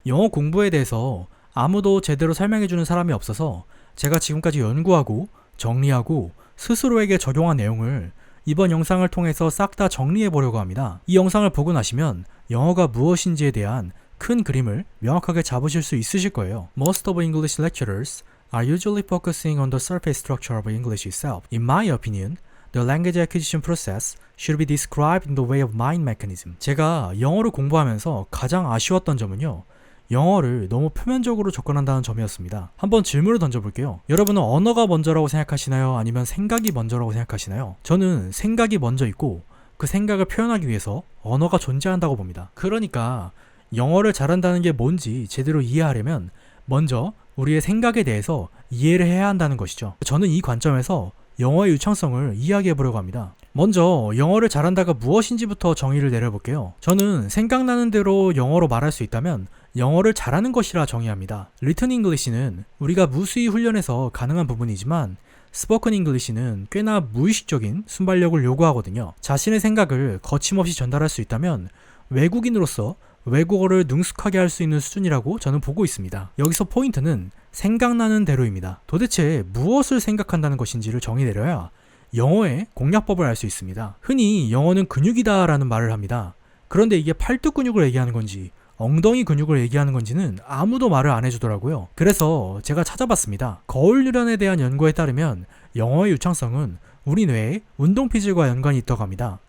영어 공부에 대해서 아무도 제대로 설명해주는 사람이 없어서 제가 지금까지 연구하고 정리하고 스스로에게 적용한 내용을 이번 영상을 통해서 싹 다 정리해 보려고 합니다. 이 영상을 보고 나시면 영어가 무엇인지에 대한 큰 그림을 명확하게 잡으실 수 있으실 거예요. Most of English lecturers are usually focusing on the surface structure of English itself. In my opinion, the language acquisition process should be described in the way of mind mechanism. 제가 영어를 공부하면서 가장 아쉬웠던 점은요, 영어를 너무 표면적으로 접근한다는 점이었습니다. 한번 질문을 던져볼게요. 여러분은 언어가 먼저라고 생각하시나요? 아니면 생각이 먼저라고 생각하시나요? 저는 생각이 먼저 있고 그 생각을 표현하기 위해서 언어가 존재한다고 봅니다. 그러니까 영어를 잘한다는 게 뭔지 제대로 이해하려면 먼저 우리의 생각에 대해서 이해를 해야 한다는 것이죠. 저는 이 관점에서 영어의 유창성을 이야기해 보려고 합니다. 먼저 영어를 잘한다가 무엇인지부터 정의를 내려볼게요. 저는 생각나는 대로 영어로 말할 수 있다면 영어를 잘하는 것이라 정의합니다. Written English는 우리가 무수히 훈련해서 가능한 부분이지만 Spoken English는 꽤나 무의식적인 순발력을 요구하거든요. 자신의 생각을 거침없이 전달할 수 있다면 외국인으로서 외국어를 능숙하게 할 수 있는 수준이라고 저는 보고 있습니다. 여기서 포인트는 생각나는 대로입니다. 도대체 무엇을 생각한다는 것인지를 정의 내려야 영어의 공략법을 알 수 있습니다. 흔히 영어는 근육이다 라는 말을 합니다. 그런데 이게 팔뚝 근육을 얘기하는 건지 엉덩이 근육을 얘기하는 건지는 아무도 말을 안 해주더라고요. 그래서 제가 찾아봤습니다. 거울 유련에 대한 연구에 따르면 영어의 유창성은 우리 뇌의 운동피질과 연관이 있다고 합니다.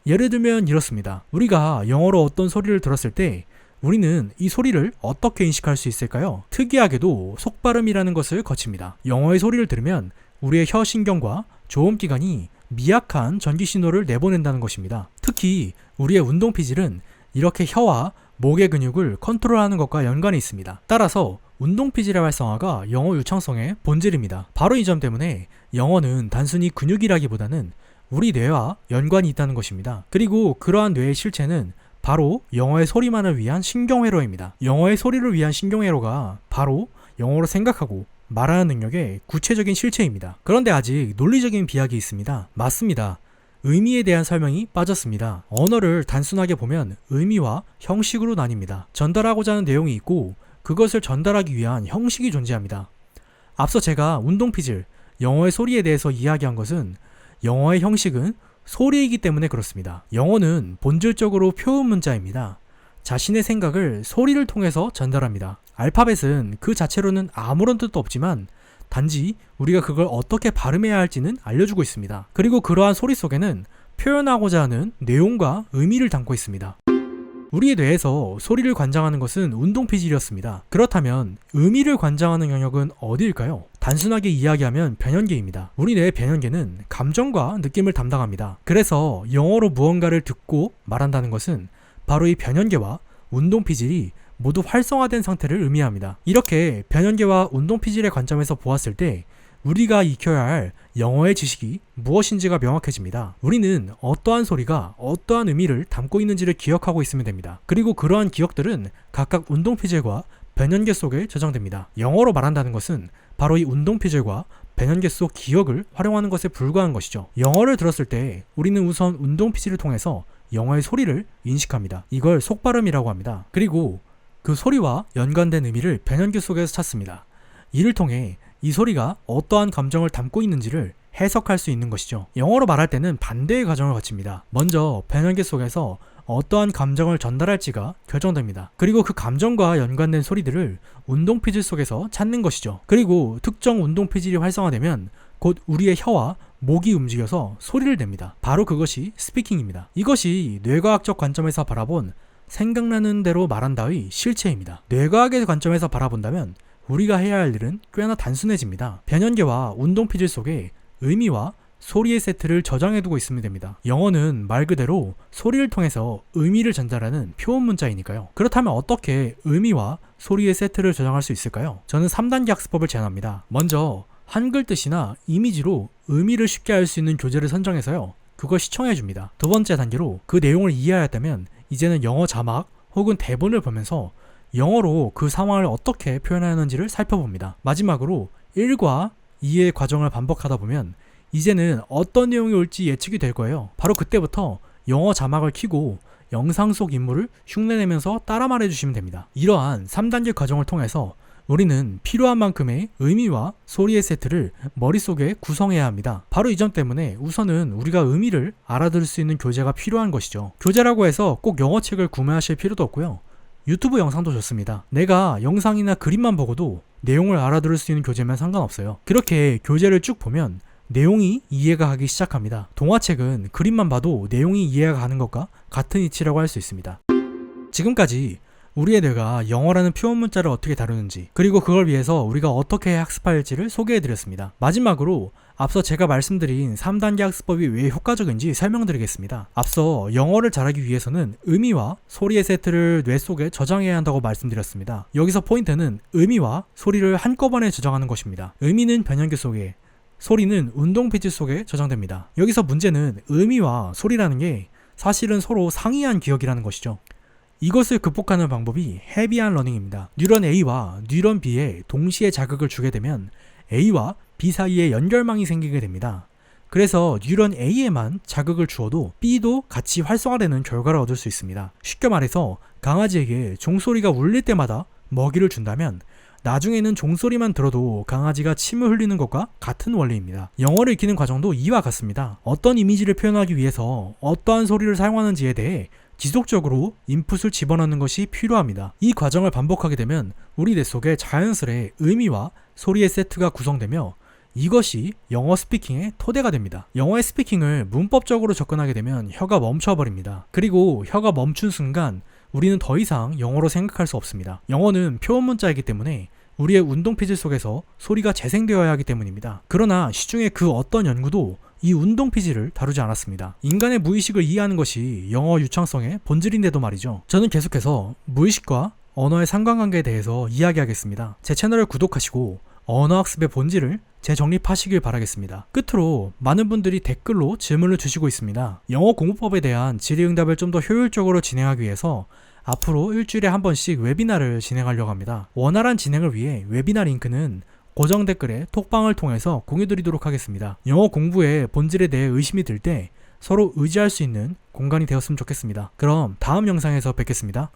예를 들면 이렇습니다. 우리가 영어로 어떤 소리를 들었을 때 우리는 이 소리를 어떻게 인식할 수 있을까요? 특이하게도 속발음이라는 것을 거칩니다. 영어의 소리를 들으면 우리의 혀신경과 조음기관이 미약한 전기 신호를 내보낸다는 것입니다. 특히 우리의 운동피질은 이렇게 혀와 목의 근육을 컨트롤하는 것과 연관이 있습니다. 따라서 운동피질의 활성화가 영어 유창성의 본질입니다. 바로 이 점 때문에 영어는 단순히 근육이라기보다는 우리 뇌와 연관이 있다는 것입니다. 그리고 그러한 뇌의 실체는 바로 영어의 소리만을 위한 신경회로입니다. 영어의 소리를 위한 신경회로가 바로 영어로 생각하고 말하는 능력의 구체적인 실체입니다. 그런데 아직 논리적인 비약이 있습니다. 맞습니다. 의미에 대한 설명이 빠졌습니다. 언어를 단순하게 보면 의미와 형식으로 나뉩니다. 전달하고자 하는 내용이 있고 그것을 전달하기 위한 형식이 존재합니다. 앞서 제가 운동피질, 영어의 소리에 대해서 이야기한 것은 영어의 형식은 소리이기 때문에 그렇습니다. 영어는 본질적으로 표현 문자입니다. 자신의 생각을 소리를 통해서 전달합니다. 알파벳은 그 자체로는 아무런 뜻도 없지만 단지 우리가 그걸 어떻게 발음해야 할지는 알려주고 있습니다. 그리고 그러한 소리 속에는 표현하고자 하는 내용과 의미를 담고 있습니다. 우리의 뇌에서 소리를 관장하는 것은 운동피질이었습니다. 그렇다면 의미를 관장하는 영역은 어디일까요? 단순하게 이야기하면 변연계입니다. 우리 뇌의 변연계는 감정과 느낌을 담당합니다. 그래서 영어로 무언가를 듣고 말한다는 것은 바로 이 변연계와 운동피질이 모두 활성화된 상태를 의미합니다. 이렇게 변연계와 운동피질의 관점에서 보았을 때 우리가 익혀야 할 영어의 지식이 무엇인지가 명확해집니다. 우리는 어떠한 소리가 어떠한 의미를 담고 있는지를 기억하고 있으면 됩니다. 그리고 그러한 기억들은 각각 운동피질과 변연계 속에 저장됩니다. 영어로 말한다는 것은 바로 이 운동피질과 변연계 속 기억을 활용하는 것에 불과한 것이죠. 영어를 들었을 때 우리는 우선 운동피질을 통해서 영어의 소리를 인식합니다. 이걸 속발음이라고 합니다. 그리고 그 소리와 연관된 의미를 변연계 속에서 찾습니다. 이를 통해 이 소리가 어떠한 감정을 담고 있는지를 해석할 수 있는 것이죠. 영어로 말할 때는 반대의 과정을 거칩니다. 먼저 변연계 속에서 어떠한 감정을 전달할지가 결정됩니다. 그리고 그 감정과 연관된 소리들을 운동피질 속에서 찾는 것이죠. 그리고 특정 운동피질이 활성화되면 곧 우리의 혀와 목이 움직여서 소리를 냅니다. 바로 그것이 스피킹입니다. 이것이 뇌과학적 관점에서 바라본 생각나는 대로 말한다의 실체입니다. 뇌과학의 관점에서 바라본다면 우리가 해야 할 일은 꽤나 단순해집니다. 변연계와 운동피질 속에 의미와 소리의 세트를 저장해두고 있으면 됩니다. 영어는 말 그대로 소리를 통해서 의미를 전달하는 표현 문자이니까요. 그렇다면 어떻게 의미와 소리의 세트를 저장할 수 있을까요? 저는 3단계 학습법을 제안합니다. 먼저 한글 뜻이나 이미지로 의미를 쉽게 알 수 있는 교재를 선정해서요, 그걸 시청해줍니다. 두 번째 단계로 그 내용을 이해하였다면 이제는 영어 자막 혹은 대본을 보면서 영어로 그 상황을 어떻게 표현하는지를 살펴봅니다. 마지막으로 1과 2의 과정을 반복하다 보면 이제는 어떤 내용이 올지 예측이 될 거예요. 바로 그때부터 영어 자막을 켜고 영상 속 인물을 흉내내면서 따라 말해주시면 됩니다. 이러한 3단계 과정을 통해서 우리는 필요한 만큼의 의미와 소리의 세트를 머릿속에 구성해야 합니다. 바로 이 점 때문에 우선은 우리가 의미를 알아들을 수 있는 교재가 필요한 것이죠. 교재라고 해서 꼭 영어책을 구매하실 필요도 없고요. 유튜브 영상도 좋습니다. 내가 영상이나 그림만 보고도 내용을 알아들을 수 있는 교재면 상관없어요. 그렇게 교재를 쭉 보면 내용이 이해가 가기 시작합니다. 동화책은 그림만 봐도 내용이 이해가 가는 것과 같은 이치라고 할 수 있습니다. 지금까지 우리의 뇌가 영어라는 표현 문자를 어떻게 다루는지, 그리고 그걸 위해서 우리가 어떻게 학습할지를 소개해드렸습니다. 마지막으로 앞서 제가 말씀드린 3단계 학습법이 왜 효과적인지 설명드리겠습니다. 앞서 영어를 잘하기 위해서는 의미와 소리의 세트를 뇌 속에 저장해야 한다고 말씀드렸습니다. 여기서 포인트는 의미와 소리를 한꺼번에 저장하는 것입니다. 의미는 변형기 속에, 소리는 운동피지 속에 저장됩니다. 여기서 문제는 의미와 소리라는 게 사실은 서로 상이한 기억이라는 것이죠. 이것을 극복하는 방법이 헤비한 러닝입니다. 뉴런 A와 뉴런 B에 동시에 자극을 주게 되면 A와 B 사이에 연결망이 생기게 됩니다. 그래서 뉴런 A에만 자극을 주어도 B도 같이 활성화되는 결과를 얻을 수 있습니다. 쉽게 말해서 강아지에게 종소리가 울릴 때마다 먹이를 준다면 나중에는 종소리만 들어도 강아지가 침을 흘리는 것과 같은 원리입니다. 영어를 익히는 과정도 이와 같습니다. 어떤 이미지를 표현하기 위해서 어떠한 소리를 사용하는지에 대해 지속적으로 인풋을 집어넣는 것이 필요합니다. 이 과정을 반복하게 되면 우리 뇌 속에 자연스레 의미와 소리의 세트가 구성되며 이것이 영어 스피킹의 토대가 됩니다. 영어의 스피킹을 문법적으로 접근하게 되면 혀가 멈춰버립니다. 그리고 혀가 멈춘 순간 우리는 더 이상 영어로 생각할 수 없습니다. 영어는 표현 문자이기 때문에 우리의 운동피질 속에서 소리가 재생되어야 하기 때문입니다. 그러나 시중의 그 어떤 연구도 이 운동피질을 다루지 않았습니다. 인간의 무의식을 이해하는 것이 영어 유창성의 본질인데도 말이죠. 저는 계속해서 무의식과 언어의 상관관계에 대해서 이야기하겠습니다. 제 채널을 구독하시고 언어학습의 본질을 재정립하시길 바라겠습니다. 끝으로 많은 분들이 댓글로 질문을 주시고 있습니다. 영어 공부법에 대한 질의응답을 좀 더 효율적으로 진행하기 위해서 앞으로 일주일에 한 번씩 웨비나를 진행하려고 합니다. 원활한 진행을 위해 웨비나 링크는 고정 댓글에 톡방을 통해서 공유드리도록 하겠습니다. 영어 공부의 본질에 대해 의심이 들 때 서로 의지할 수 있는 공간이 되었으면 좋겠습니다. 그럼 다음 영상에서 뵙겠습니다.